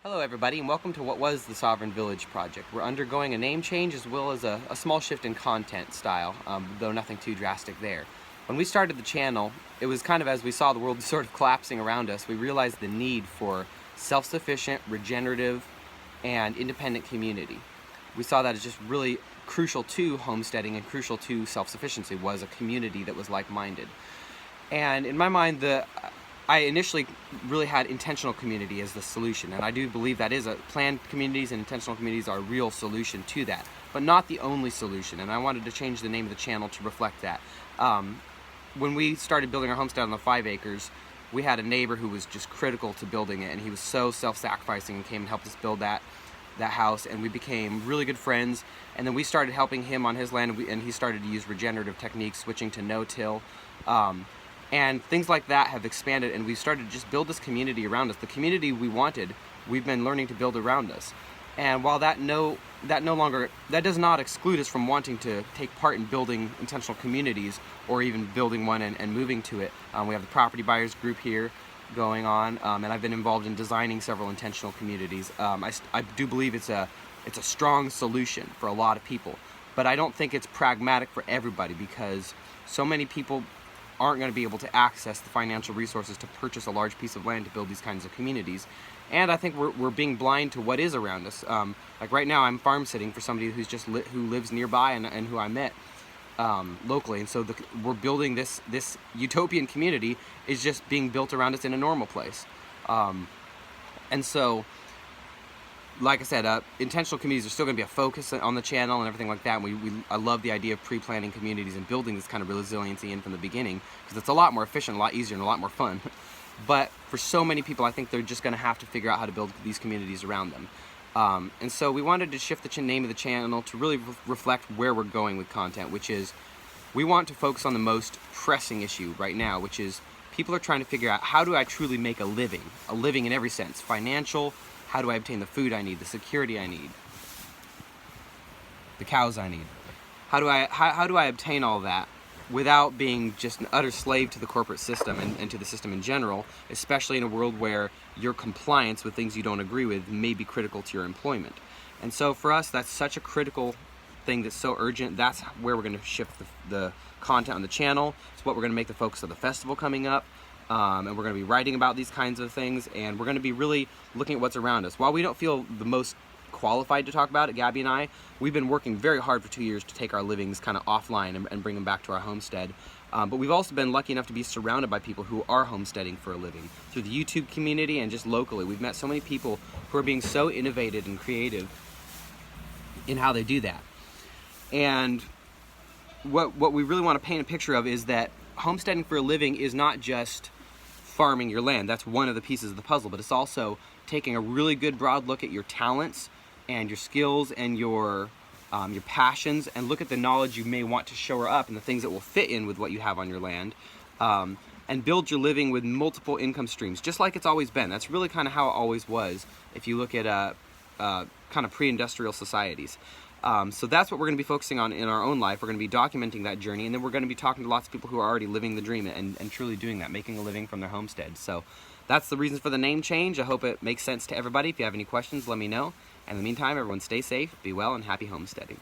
Hello everybody, and welcome to what was the Sovereign Village project. We're undergoing a name change as well as a small shift in content style, though nothing too drastic there. When we started the channel, it was kind of as we saw the world sort of collapsing around us, we realized the need for self-sufficient, regenerative, and independent community. We saw that as just really crucial to homesteading and crucial to self-sufficiency, was a community that was like-minded. And in my mind, I initially really had intentional community as the solution, and I do believe that is planned communities and intentional communities are a real solution to that, but not the only solution, and I wanted to change the name of the channel to reflect that. When we started building our homestead on the 5 acres, we had a neighbor who was just critical to building it, and he was so self-sacrificing and came and helped us build that house, and we became really good friends. And then we started helping him on his land, and he started to use regenerative techniques, switching to no-till. And things like that have expanded, and we've started to just build this community around us. The community we wanted, we've been learning to build around us. And while that does not exclude us from wanting to take part in building intentional communities or even building one and moving to it. We have the property buyers group here going on, and I've been involved in designing several intentional communities. I do believe it's a strong solution for a lot of people, but I don't think it's pragmatic for everybody, because so many people aren't going to be able to access the financial resources to purchase a large piece of land to build these kinds of communities. And I think we're being blind to what is around us. Like right now, I'm farm sitting for somebody who's who lives nearby and who I met locally, and so we're building this utopian community is just being built around us in a normal place. And so, like I said, intentional communities are still going to be a focus on the channel and everything like that. And I love the idea of pre-planning communities and building this kind of resiliency in from the beginning, because it's a lot more efficient, a lot easier, and a lot more fun. But for so many people, I think they're just going to have to figure out how to build these communities around them. And so we wanted to shift the name of the channel to really reflect where we're going with content, which is we want to focus on the most pressing issue right now, which is people are trying to figure out, how do I truly make a living in every sense, financial. How do I obtain the food I need, the security I need, the cows I need? How do I obtain all that without being just an utter slave to the corporate system and to the system in general, especially in a world where your compliance with things you don't agree with may be critical to your employment? And so for us, that's such a critical thing that's so urgent. That's where we're going to shift the content on the channel. It's what we're going to make the focus of the festival coming up. And we're going to be writing about these kinds of things, and we're going to be really looking at what's around us. While we don't feel the most qualified to talk about it, Gabby and I, we've been working very hard for 2 years to take our livings kind of offline and bring them back to our homestead. But we've also been lucky enough to be surrounded by people who are homesteading for a living. Through the YouTube community and just locally, we've met so many people who are being so innovative and creative in how they do that. And what we really want to paint a picture of is that homesteading for a living is not just farming your land. That's one of the pieces of the puzzle, but it's also taking a really good broad look at your talents and your skills and your passions, and look at the knowledge you may want to shore up and the things that will fit in with what you have on your land, and build your living with multiple income streams, just like it's always been. That's really kind of how it always was if you look at kind of pre-industrial societies. So that's what we're going to be focusing on in our own life. We're going to be documenting that journey, and then we're going to be talking to lots of people who are already living the dream and truly doing that, making a living from their homestead. So that's the reason for the name change. I hope it makes sense to everybody. If you have any questions, let me know. And in the meantime, everyone stay safe, be well, and happy homesteading.